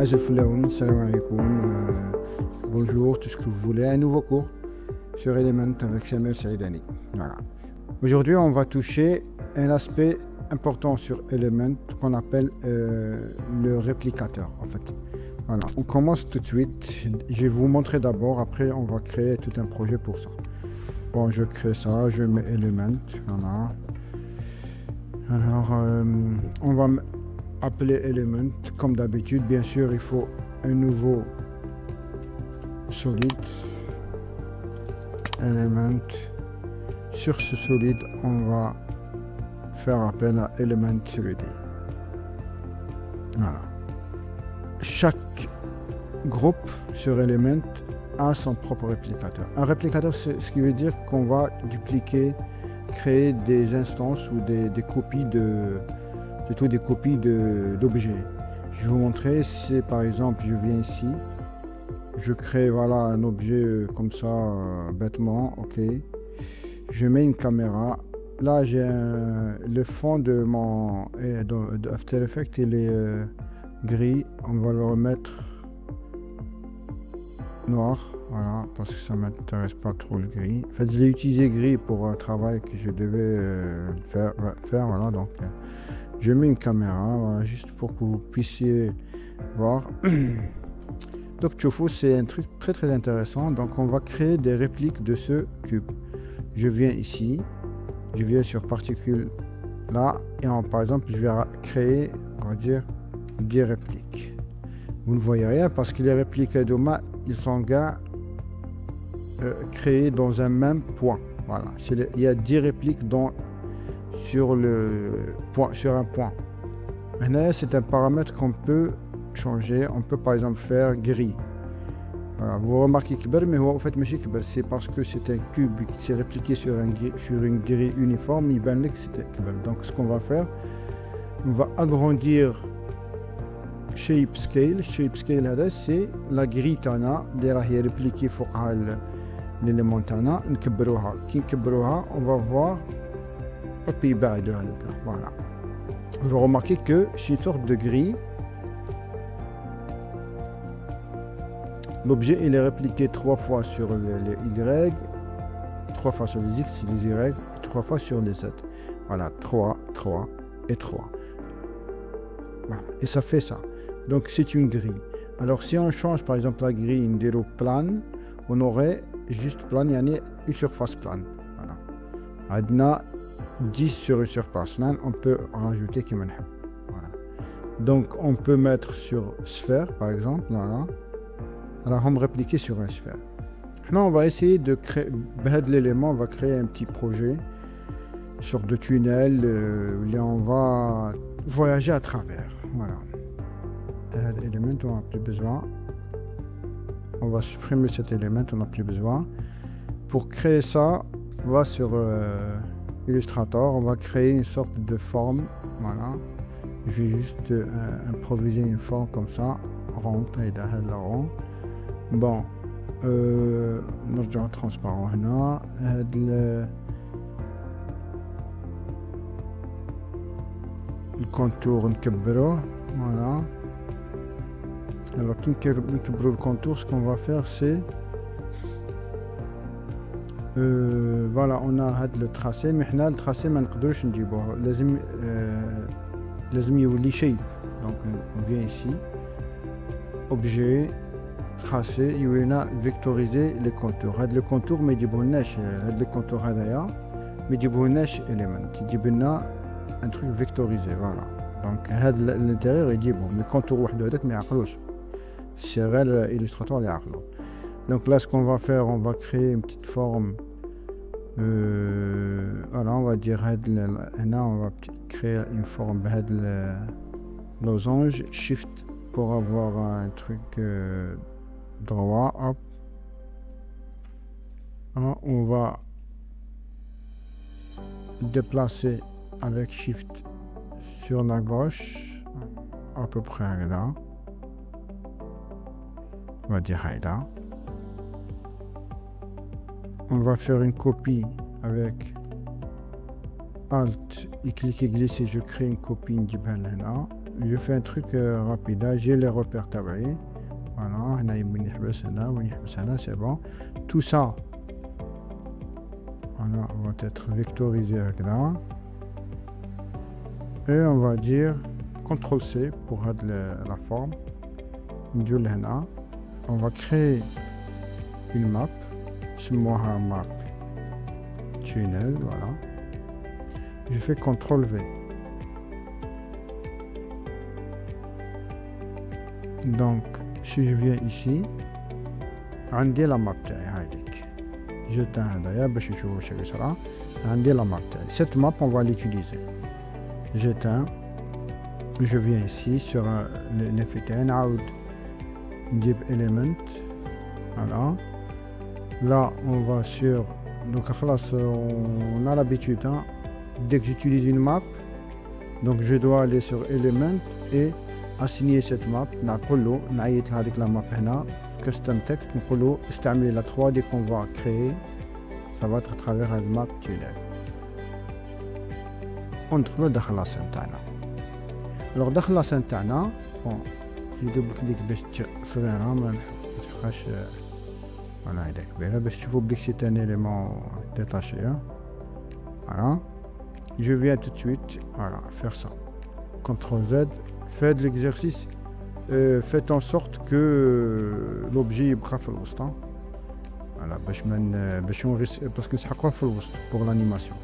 Asif Laoun, salam alaikum, bonjour, tout ce que vous voulez. Un nouveau cours sur Element avec Samuel Saïdani. Voilà. Aujourd'hui, on va toucher un aspect important sur Element qu'on appelle le réplicateur, en fait. Voilà. On commence tout de suite. Je vais vous montrer d'abord, après on va créer tout un projet pour ça. Bon, je crée ça, je mets Element, voilà. Alors, on va appeler Element, comme d'habitude. Bien sûr, il faut un nouveau solide. Element. Sur ce solide, on va faire appel à Element 3D. Voilà. Chaque groupe sur Element a son propre réplicateur. Un réplicateur, c'est ce qui veut dire qu'on va dupliquer, créer des instances ou des copies plutôt des copies d'objets. Je vais vous montrer, c'est par exemple, je viens ici, je crée voilà un objet comme ça, bêtement, ok. Je mets une caméra. Là, j'ai le fond de mon de After Effects, il est gris. On va le remettre noir, voilà, parce que ça m'intéresse pas trop le gris. En fait, je l'ai utilisé gris pour un travail que je devais faire, voilà, donc je mets une caméra, voilà, juste pour que vous puissiez voir. Donc, Choufou, c'est un truc très très intéressant. Donc, on va créer des répliques de ce cube. Je viens ici, je viens sur particules là, et par exemple, je vais créer, on va dire, 10 répliques. Vous ne voyez rien parce que les répliques d'Oma, ils sont créés dans un même point. Voilà, il y a 10 répliques sur un point. Maintenant, c'est un paramètre qu'on peut changer. On peut par exemple faire gris. Voilà, vous remarquez que mais en fait, c'est parce que c'est un cube qui s'est répliqué sur une grille uniforme. Il va que c'était kibber. Donc, ce qu'on va faire, on va agrandir shape scale. Shape scale, c'est la grille tana qui est répliquée sur l'élément tana. On va voir voilà. Vous remarquez que c'est une sorte de grille. L'objet il est répliqué 3 fois sur les Y, 3 fois sur les X, les Y, et 3 fois sur les Z. Voilà, 3, 3 et 3. Voilà. Et ça fait ça. Donc c'est une grille. Alors si on change par exemple la grille une déro plane, on aurait juste plane, il y a une surface plane. Voilà. On a 10 sur une surface plane, on peut rajouter qui voilà. Donc on peut mettre sur sphère par exemple, voilà. Alors on va répliquer sur une sphère. Maintenant on va essayer de créer l'élément, on va créer un petit projet, une sorte de tunnel, où on va voyager à travers. Voilà. L'élément on n'a plus besoin. On va supprimer cet élément, on n'a plus besoin. Pour créer ça, on va sur Illustrator, on va créer une sorte de forme. Voilà. Je vais juste improviser une forme comme ça, ronde, et derrière la ronde. Bon, نرجع transparent هنا هاد الكونتور نكبروه voilà. Alors كي نكبروا الكونتور ce qu'on va faire c'est voilà on a هاد le tracé mais حنا le tracé ما نقدروش نجيبوه لازم يولي شيء. Donc on vient ici objet tracé, il y a vectoriser les contours. هاد le contour ما يجيبولناش هاد le contour هذايا ما يجيبولناش element يجيب لنا un truc vectorisé voilà. Donc هاد l'intérieur يجيبو mais contour وحده هذاك ما يعقلوش. C'est غير Illustrator اللي يعقلو. Donc là ce qu'on va faire, on va créer une petite forme voilà, on va dire هنا on va créer une forme بهاد losange shift pour avoir un truc droit, hop. Alors, on va déplacer avec Shift sur la gauche, à peu près là. On va dire là. On va faire une copie avec Alt et cliquer glisser, je crée une copie là. je fais un truc rapide. Là, j'ai les repères tabaillés. Voilà, c'est bon. Tout ça, voilà, va être vectorisé avec là. Et on va dire CTRL-C pour la forme. On va créer une map. C'est moi map tunnel, voilà. Je fais CTRL-V. Donc, si je viens ici, عندي la map تاعي هذيك. Je teins هذايا باش نشوفوا واش يصرى. عندي la map تاعي. Cette map, on va l'utiliser. J'éteins. Je viens ici sur l'effet نعاود نجيب element. Voilà. Là, on va sur. Donc, on a l'habitude. Hein, dès que j'utilise une map, donc je dois aller sur element et assigner cette map. نقول نعيط هذيك la map هنا. Custom text. نقول له استعمل la 3D qu'on va créer. Ça va être à travers la map tunnel. وندخلوا داخل لا سين تاعنا. الوغ داخل لا سين تاعنا بون نزيدو بكليك باش صغيره ما تبقاش فوالا هيدا كبيره باش تشوفوا بلي سي ان اليمون ديتاشي. فوالا je viens tout de suite voilà faire ça. CTRL Z, faites l'exercice, faites en sorte que l'objet يبقى في الوسط. voilà باش parce que نسحقوه في الوسط pour l'animation.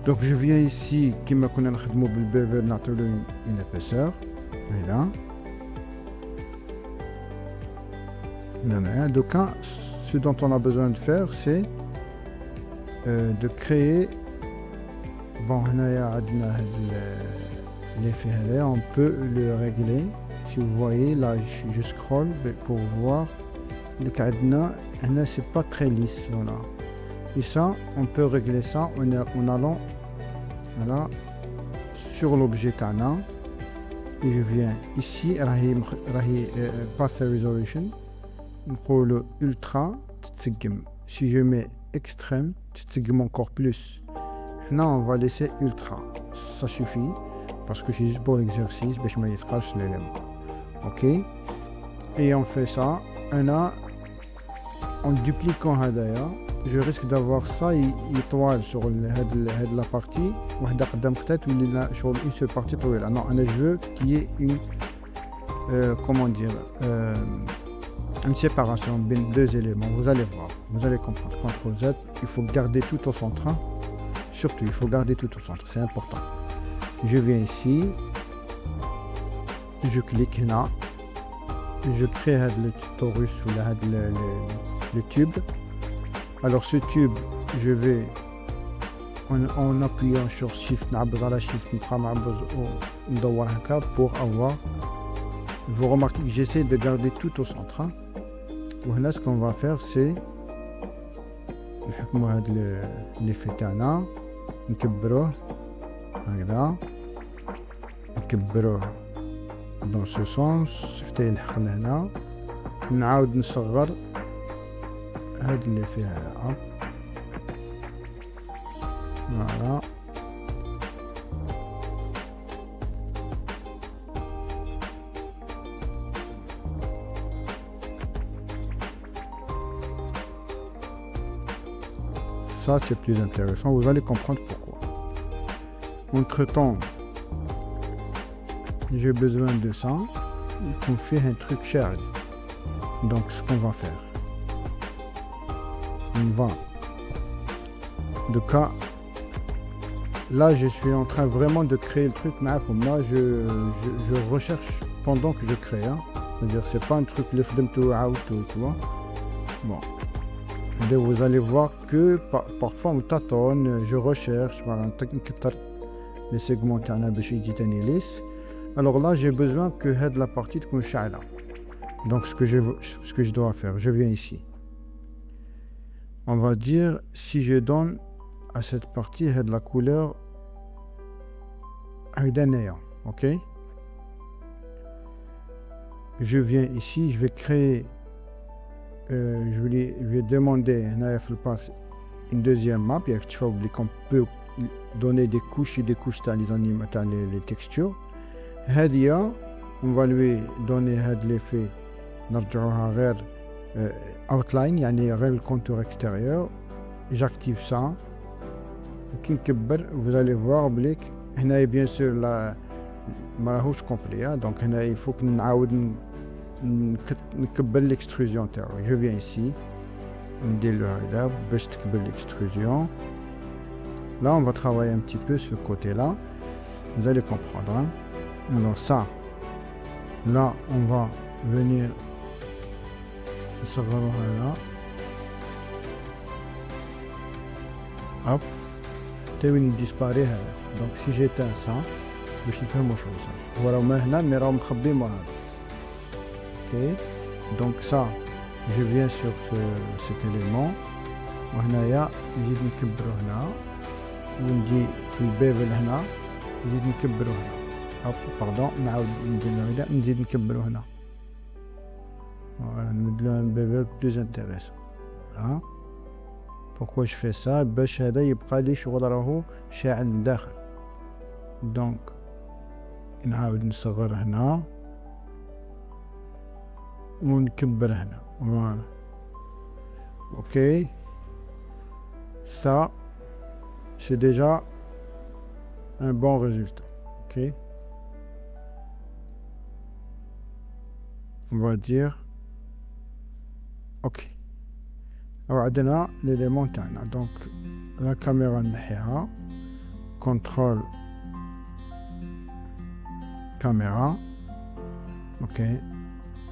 Donc je viens ici, كما كنا نخدموا بالبيفر نعطيو une épaisseur. Voilà. Donc ce dont on a besoin de faire, c'est de créer. Bon, l'effet là, on peut le régler. Si vous voyez, là, je scroll pour voir le cadenas. Là, c'est pas très lisse, voilà. Et ça, on peut régler ça en allant. Voilà, sur l'objet Tana, et je viens ici, Path Resolution, le ultra, si je mets extrême, encore plus. Maintenant, on va laisser ultra, ça suffit, parce que c'est juste pour l'exercice, je vais mettre l'élément. Ok, et on fait ça, en dupliquant Hadaya. Je risque d'avoir ça étoile sur la partie وحده قدام خطات ولا شغل une seule partie طويله. Non, je veux qu'il y ait une comment dire une séparation entre deux éléments. Vous allez voir, vous allez comprendre. CTRL Z, il faut garder tout au centre. Surtout, il faut garder tout au centre, c'est important. Je viens ici, je clique là, je crée le torus ou le tube. Alors ce tube, je vais en appuyant sur Shift, pour avoir. Vous remarquez que j'essaie de garder tout au centre. Voilà, ce qu'on va faire, c'est l'effet تاعنا نكبروه هكذا نكبروه dans ce sens حتى يلحق لهنا نعاود نصغر هاد اللي فيها. voilà. Ça c'est plus intéressant, vous allez comprendre pourquoi. Entre temps, j'ai besoin de ça, qu'on fait un truc cher. Donc ce qu'on va faire, on va de cas là je suis en train vraiment de créer le truc. Comme moi je recherche pendant que je crée, hein. C'est-à-dire c'est pas un truc le fdemto out, tu vois. Bon, et vous allez voir que parfois on tâtonne, je recherche, voilà, les segments تاعنا باش يجي تاني lisse. Alors là j'ai besoin que la partie تكون شاعلة. Donc ce que je dois faire, je viens ici. On va dire, si je donne à cette partie de la couleur d'un néant, ok. Je viens ici, je vais créer, je vais demander une deuxième map, et qu'on peut donner des couches et des couches dans les textures. هذه on va lui donner l'effet نرجعوها غير outline يعني غير le contour extérieur. J'active ça. كي نكبر vous allez voir بليك هنا bien sûr ما راهوش complet donc هنا il faut نعاود نكبر l'extrusion تاعو. je viens ici ندير له هذا باش تكبر l'extrusion. Là on va travailler un petit peu ce côté là, vous allez comprendre alors ça là on va venir نصغرها là hop تاوين disparaît هذا. donc si j'éteins ça باش نفهموا شو صار هو راه ما هنا مي راه مخبي مع هذا. ok donc ça je viens sur cet élément وهنايا نزيد نكبرو هنا ونجي في البيفل هنا نزيد نكبرو هنا hop pardon نعاود ندير هذا نزيد نكبرو هنا voilà نمدلو un bevel plus intéressant. voilà pourquoi je fais ça باش هذا يبقى لي شغل راهو شاعل لداخل. donc نعاود نصغر هنا ونكبر هنا voilà ok ça c'est déjà un bon résultat. ok on va dire ok عندنا l'élément تاعنا donc la caméra نحيها contrôle caméra ok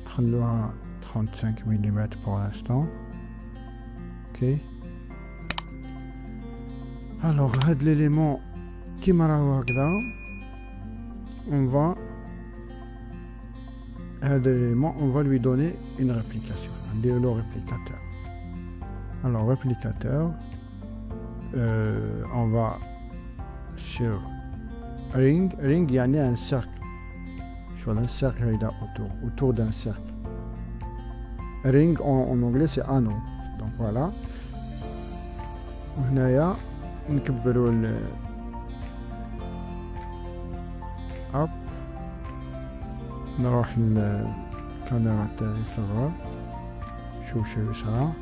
نخلوها 35 mm pour l'instant. ok alors هاد l'élément كيما راهو هكذا on va هذا l'élément on va lui donner une réplication. ندير له réplicateur. alors réplicateur on va sur ring يعني un cercle. شغل un cercle هيدا autour d'un cercle. ring en anglais c'est anneau. donc voilà وهنايا نكبروا hop نروح للكاميرا تاعي صغر شوف شو يصرى.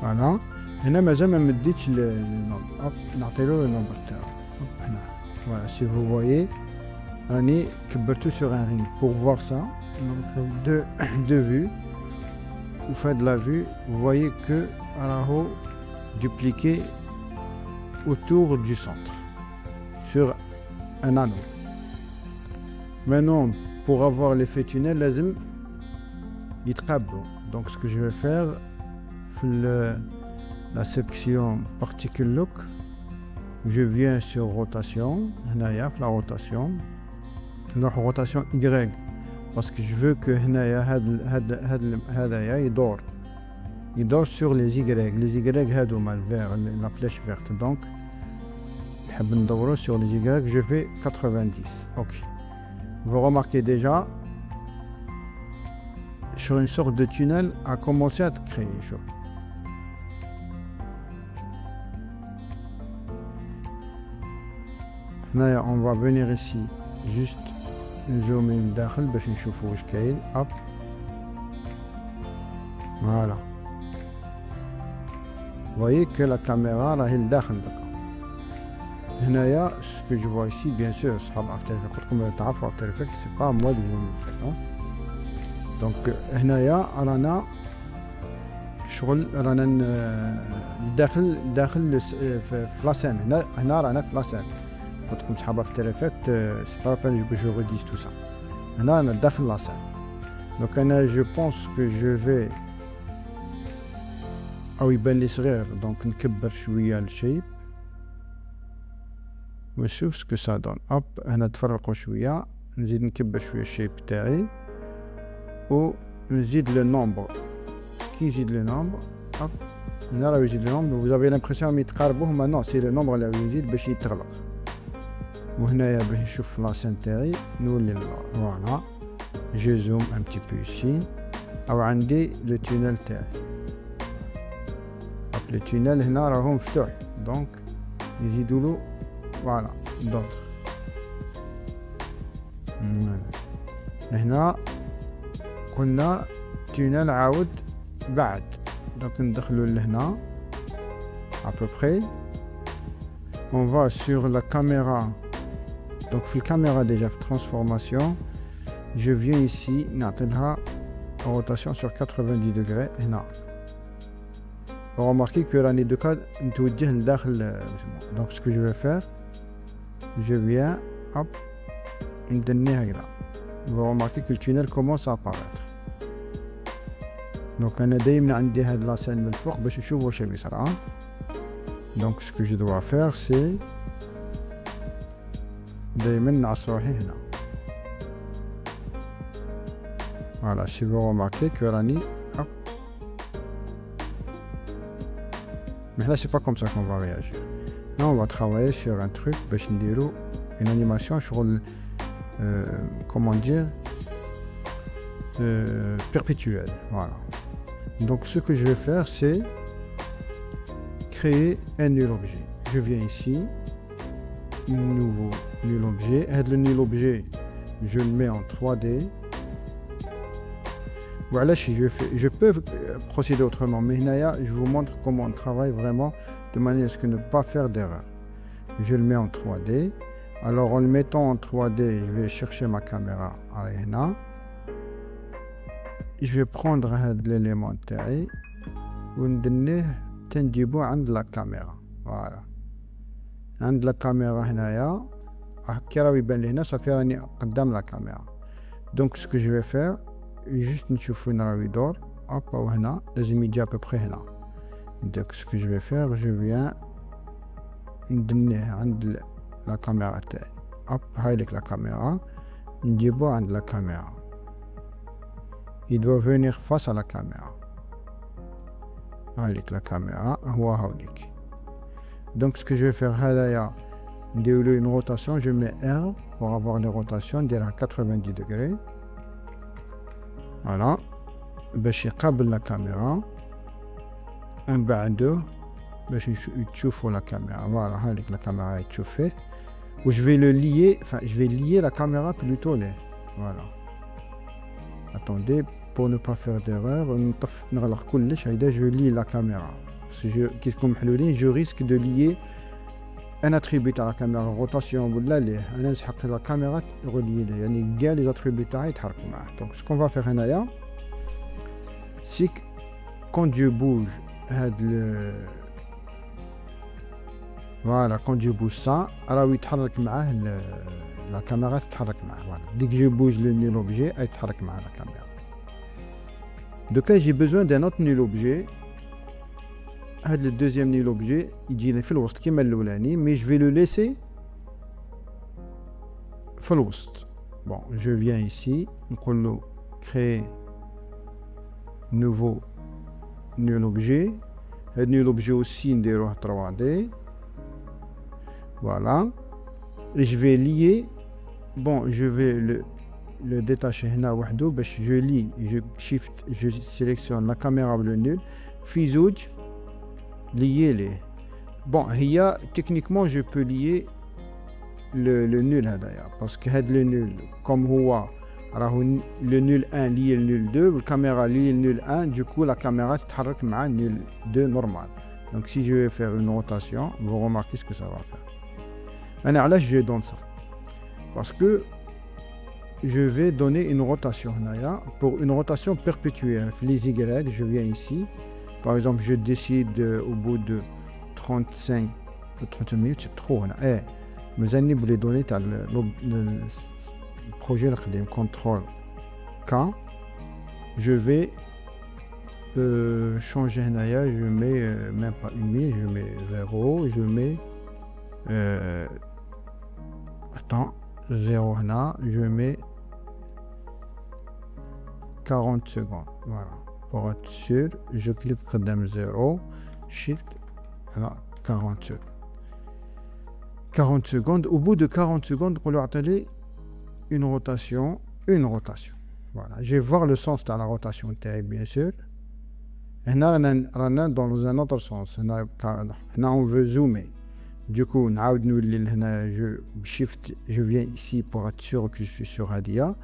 فوالا هنا مازال ما مديتش النومبر هوب نعطيلو النومبر تاعو هنا. فوالا سي فو فويي راني كبرتو سور ان رينغ بور فوار سا. دو فيو و فهاد لا فيو vous voyez que راهو dupliqué autour du centre sur un anneau. maintenant pour avoir l'effet tunnel لازم يتقابلوا. donc ce que je vais faire la section particle look je viens sur rotation هنايا في la rotation نروح rotation Y parce que je veux que هنايا هذايا يدور sur les Y هادوما la flèche verte. donc نحب ندورو sur les Y. je fais 90. ok vous remarquez déjà sur une sorte de tunnel a commencé à être créé. هنايا on va venir ici juste nzoomer لداخل باش نشوفو واش كاين. hop voilà vous voyez que la caméra راهي لداخل دكا. هنايا ce que je vois ici bien sûr صحاب After Effects قلت لكم تعرفوا After Effects c'est pas moi اللي نعمل. donc هنايا رانا شغل رانا داخل في لاسين. هنا رانا في لاسين قلت لكم صحاب After Effects c'est pas la peine que je redise tout ça. هنا رانا داخل لاسين. donc انا je pense que je vais او يبان لي صغير دونك نكبر شويه الشيب ونشوف سكو سا دون. اب هنا تفرقوا شويه نزيد نكبر شويه الشيب تاعي ونزيد لو نومبر. كي يزيد لو نومبر اب هنا راه يزيد لو نومبر vous avez l'impression يتقاربوا هما نو سي لو نومبر اللي يزيد باش يتغلق. وهنايا باش نشوف لاسين تاعي نولي فوالا جو زوم ان بتي بو ici او عندي لو تونيل تاعي. le tunnel هنا راهو مفتوح donc يزيدوا له فوالا d'autres. هنا قلنا تونيل عاود بعد دونك ندخلوا لهنا à peu près. On va sur la caméra. Donc في الكاميرا déjà في transformation, je viens ici نعطيلها rotation sur 90 degrés هنا. Remarquez que راني دوكا نتوجه لداخل. Donc ce que je vais faire, je viens hop ندني هكذا. Vous remarquez que le tunnel commence à apparaître. Donc أنا دايما عندي هاد لاسين من الفوق باش نشوف واش يصرى. Donc ce que je dois faire c'est دايما نعص روحي هنا. Voilà, si vous remarquez que راني hop. Mais là c'est pas comme ça qu'on va réagir. Là on va travailler sur un truc باش نديرو une animation شغل comment dire perpétuelle. Voilà. Donc ce que je vais faire c'est créer un nul objet. Je viens ici, nouveau nul objet. Et le nul objet, je le mets en 3D. Voilà, je peux procéder autrement, mais là, je vous montre comment on travaille vraiment de manière à ce que ne pas faire d'erreur. Je le mets en 3D. Alors en le mettant en 3D, je vais chercher ma caméra à là. Je vais prendre l'élément تاعي وندنيه تنجيبو عند لا كاميرا. فوالا عند لا كاميرا هنايا كي راه يبان لي هنا صافي راني قدام لا كاميرا. دونك سكو جو في فير جوست نشوف وين راه يدور هوبا وهنا لازم يجي ابوبخي هنا. دونك سكو جو في فير جو فيان ندنيه عند لا كاميرا تاعي. هوب هاي لك لا كاميرا نجيبو عند لا كاميرا. Il doit venir face à la caméra. Avec la caméra, donc ce que je vais faire, une rotation, je mets R pour avoir une rotation à 90 degrés. Voilà. باش يقابل la caméra. Un بعده باش يشوفوا la caméra. Voilà, avec la caméra يتشوفه. Où je vais le lier, enfin je vais lier la caméra plutôt là. Voilà. Attendez, pour ne pas faire d'erreur, je lie la caméra. Si je risque de lier un attribut à la caméra, rotation, la caméra reliée, les attributs. Donc ce qu'on va faire là, c'est que quand je bouge, voilà, quand je bouge ça, alors la caméra تتحرك معاه. Voilà. Dès que je bouge le nul objet, elle تتحرك مع la caméra. Donc j'ai besoin d'un autre nul objet. Le deuxième nul objet, il يجي في الوسط كيما الاولاني, mais je vais le laisser في الوسط. Bon, je viens ici, نقول له créer nouveau nul objet. Le nul objet aussi نديروه 3D. Voilà. Et je vais lier. Bon, je vais le détacher هنا وحده باش je lis, je sélectionne la caméra le nul في زوج lier les. Bon, هي techniquement je peux lier le nul هذايا parce que هاد le nul comme هو راهو le nul 1 lié le nul 2 والكاميرا lié le nul 1, du coup la caméra تتحرك مع nul 2 normal. Donc si je vais faire une rotation, vous remarquez ce que ça va faire. Alors là je donne ça parce que je vais donner une rotation pour une rotation perpétuelle. Les Y, je viens ici, par exemple je décide au bout de 35 ou 30 minutes, c'est trop. Mais vous voulez donner le projet le contrôle K, je vais changer je mets même pas une minute, je mets 0, je mets attends, 0 là, je mets 40 secondes. Voilà. Pour être sûr, je clique dans 0, Shift, voilà, 40 secondes. 40 secondes. Au bout de 40 secondes, on leur atteler une rotation. Voilà. Je vais voir le sens de la rotation, bien sûr. Et là, on est dans un autre sens. Là, on veut zoomer. Du coup, je viens ici pour être sûr que je suis sur Hadia.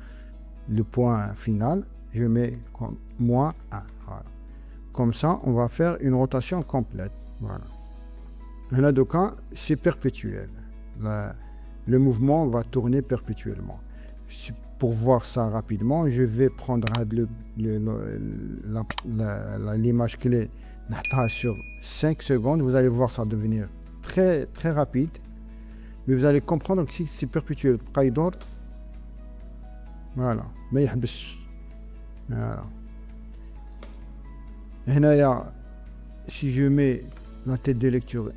Le point final, je mets comme moins 1. Voilà. Comme ça, on va faire une rotation complète. Voilà. Là, donc, c'est perpétuel. Le mouvement va tourner perpétuellement. Pour voir ça rapidement, je vais prendre l'image clé sur 5 secondes. Vous allez voir ça devenir très, très rapide. Mais vous allez comprendre que si c'est perpétuel, voilà. Mais voilà. Si je mets la tête de lecture,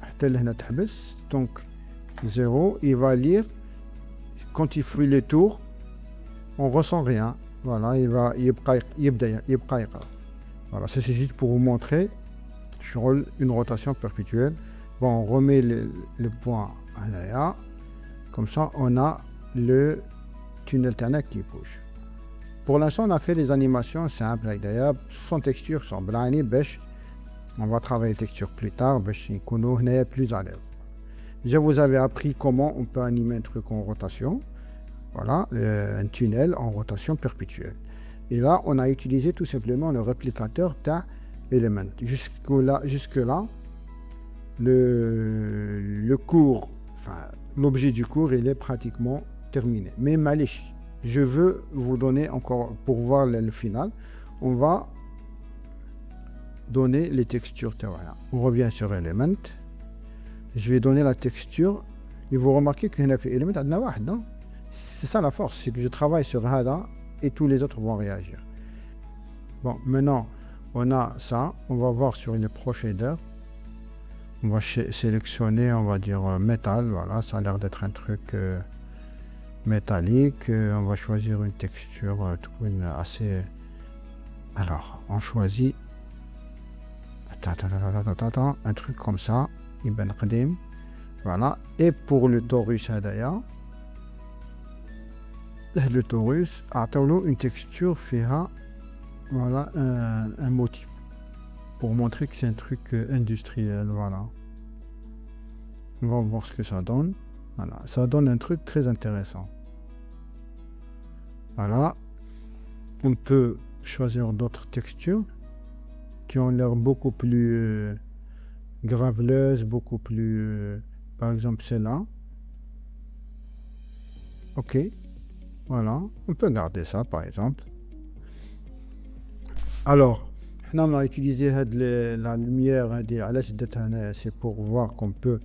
donc 0, il va lire. Quand il fait le tour, on ne ressent rien. Voilà, il va voilà, ça c'est juste pour vous montrer sur une rotation perpétuelle. Bon, on remet le point là. Comme ça, on a le tunnel Tana qui bouge. Pour l'instant, on a fait des animations simples. D'ailleurs, sans texture, sans blani, on va travailler texture plus tard, plus à l'aise. Je vous avais appris comment on peut animer un truc en rotation. Voilà, un tunnel en rotation perpétuelle. Et là, on a utilisé tout simplement le réplicateur Element. Jusque-là, le cours, enfin, l'objet du cours, il est pratiquement terminé. Mais malish, je veux vous donner encore, pour voir le final, on va donner les textures. Voilà. On revient sur Element. Je vais donner la texture. Et vous remarquez qu'il y a un Element à la non? C'est ça la force, c'est que je travaille sur Hada et tous les autres vont réagir. Bon, maintenant, on a ça. On va voir sur les Pro Shader. On va sélectionner, on va dire métal. Voilà, ça a l'air d'être un truc métallique. On va choisir une texture assez. Alors, on choisit. Un truc comme ça. Ibn Qadim. Voilà. Et pour le Taurus Hadaya. Le Taurus a une texture voilà un motif pour montrer que c'est un truc industriel. Voilà, on va voir ce que ça donne. Voilà, ça donne un truc très intéressant. Voilà, on peut choisir d'autres textures qui ont l'air beaucoup plus graveleuses, beaucoup plus par exemple celle-là. Ok. Voilà, on peut garder ça par exemple. Alors, on a utilisé la lumière, c'est pour voir qu'on peut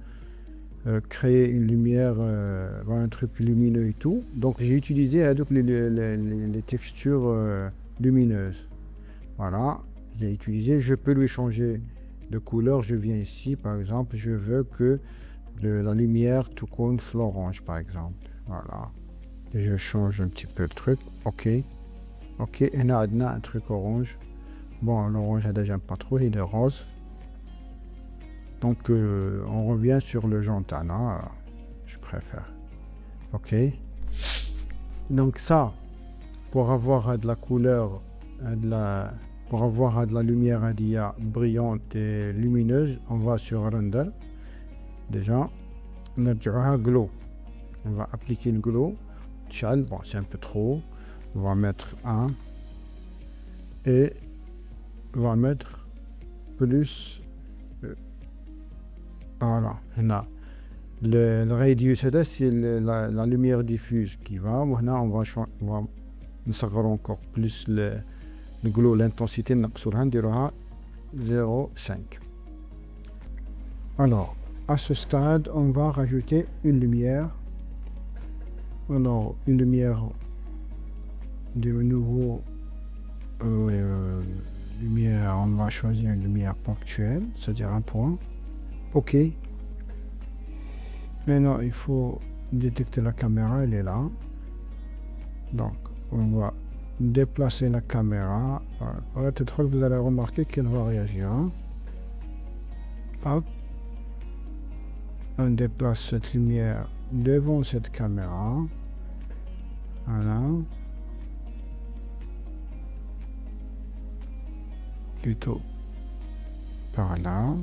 créer une lumière, un truc lumineux et tout. Donc j'ai utilisé les textures lumineuses. Voilà, j'ai utilisé, je peux lui changer de couleur. Je viens ici, par exemple, je veux que la lumière tout compte orange par exemple. Voilà. Je change un petit peu le truc. Ok, et on a un truc orange. Bon, l'orange, j'aime pas trop, il est rose. Donc, on revient sur le Jantana. Je préfère. Ok. Donc ça, pour avoir de la couleur, pour avoir de la lumière brillante et lumineuse, on va sur Render. Déjà, on a Glow. On va appliquer le Glow. Bon, c'est un peu trop. On va mettre 1 et on va mettre plus. Voilà, on a le radius, c'est la lumière diffuse qui va. Maintenant, on va encore plus le glow, l'intensité, on va 0,5. Alors, à ce stade, on va rajouter une lumière. Alors, une lumière de nouveau lumière, on va choisir une lumière ponctuelle, c'est-à-dire un point. Ok. Maintenant, il faut détecter la caméra, elle est là. Donc, on va déplacer la caméra. Voilà, peut-être que vous allez remarquer qu'elle va réagir. Hein. Hop. On déplace cette lumière devant cette caméra. Voilà. Plutôt par là.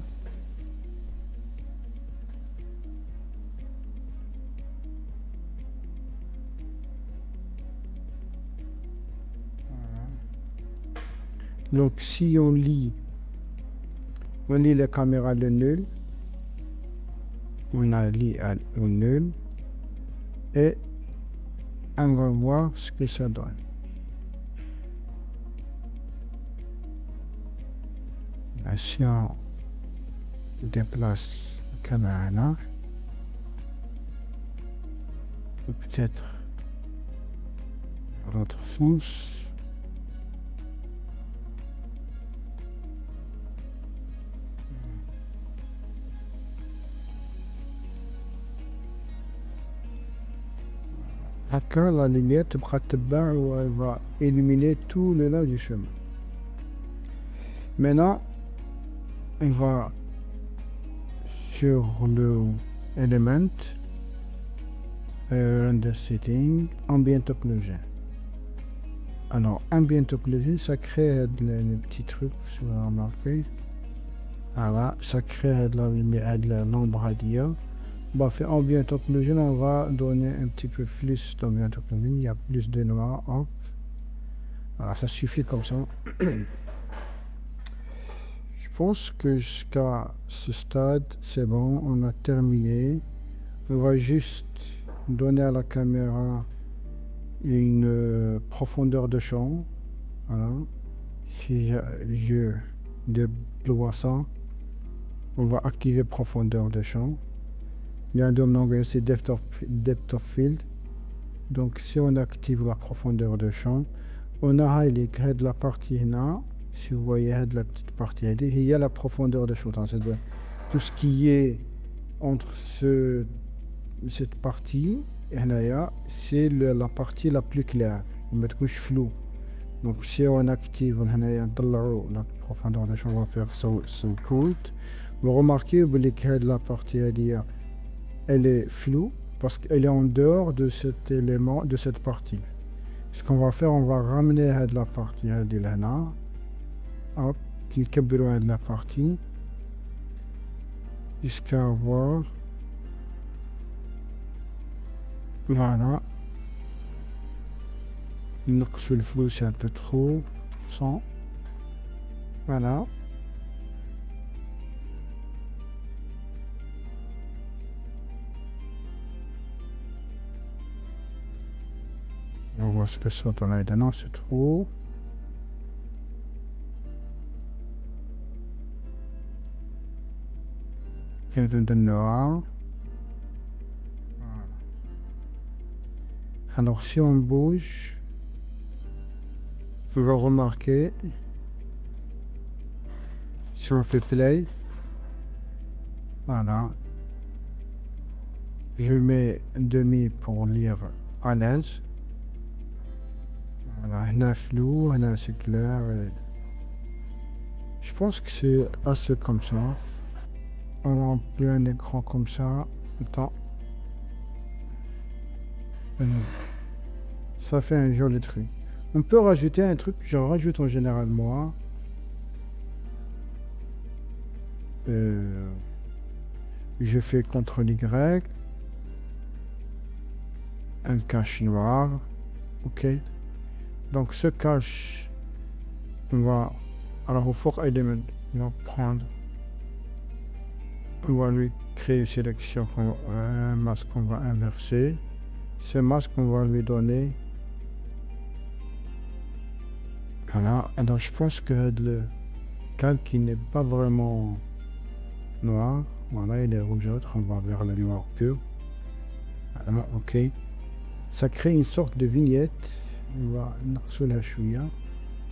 Donc si on lit la caméra de nul, on a lit au nul et on va voir ce que ça donne. Là, si on déplace la caméra là, peut-être dans l'autre sens. هكا la lumière تبقى تتبع و elle va éliminer tout le long du chemin. Maintenant, on va sur le element render setting ambient occlusion. Alors ambient occlusion ça crée des petits trucs si vous remarquez. Voilà, ça crée de la lumière de l'ombre radiale. Bah, fait ambient occlusion, on va donner un petit peu plus d'ambient occlusion, il y a plus de noir. Hop. Voilà, ça suffit comme ça. Je pense que jusqu'à ce stade, c'est bon, on a terminé. On va juste donner à la caméra une profondeur de champ. Voilà. Si je déploie ça, on va activer profondeur de champ. Il y a un domaine c'est depth of field. Donc si on active la profondeur de champ, on a highlight de la partie là. Si vous voyez de la petite partie, il y a la profondeur de champ. Tout ce qui est entre cette partie et là, c'est la partie la plus claire. Il met couche flou. Donc si on active la profondeur de champ, on va faire 50. Vous remarquez que la partie elle est floue parce qu'elle est en dehors de cet élément, de cette partie. Ce qu'on va faire, on va ramener la partie de là. Hop, qui cabire la partie jusqu'à voir. Voilà. Le flou, c'est un peu trop. 100. Voilà. On voit ce que ça donne là. Non, c'est trop. Il y a de noir. Voilà. Alors si on bouge, vous allez remarquer, si on fait play, voilà, je mets demi pour lire à l'aise. Voilà, là flou, là c'est clair. Je pense que c'est assez comme ça. On remplit un écran comme ça. Attends. Ça fait un joli truc. On peut rajouter un truc, je rajoute en général moi. Je fais CTRL Y. Un cache noir. Ok. Donc ce cache, on va. Alors au for element, on va prendre. On va lui créer une sélection, un masque qu'on va inverser. Ce masque, on va lui donner. Voilà. Alors je pense que le calque qui n'est pas vraiment noir, voilà, il est rougeâtre, on va vers le noir pur. Voilà, ok. Ça crée une sorte de vignette. On va sur la chouïa.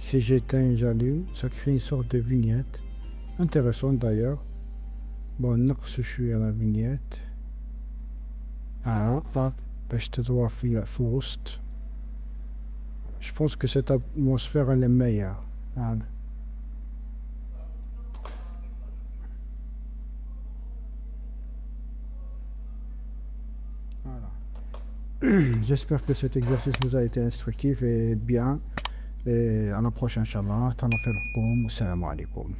Si j'éteins j'allume, ça crée une sorte de vignette. Intéressante d'ailleurs. Bon, نقص شوية la vignette. Alors, باش تضوى في وسط. Je pense que cette atmosphère elle est meilleure. Voilà. J'espère que cet exercice vous a été instructif et bien. Et à la prochaine, Inch'Allah. Salam alaikum.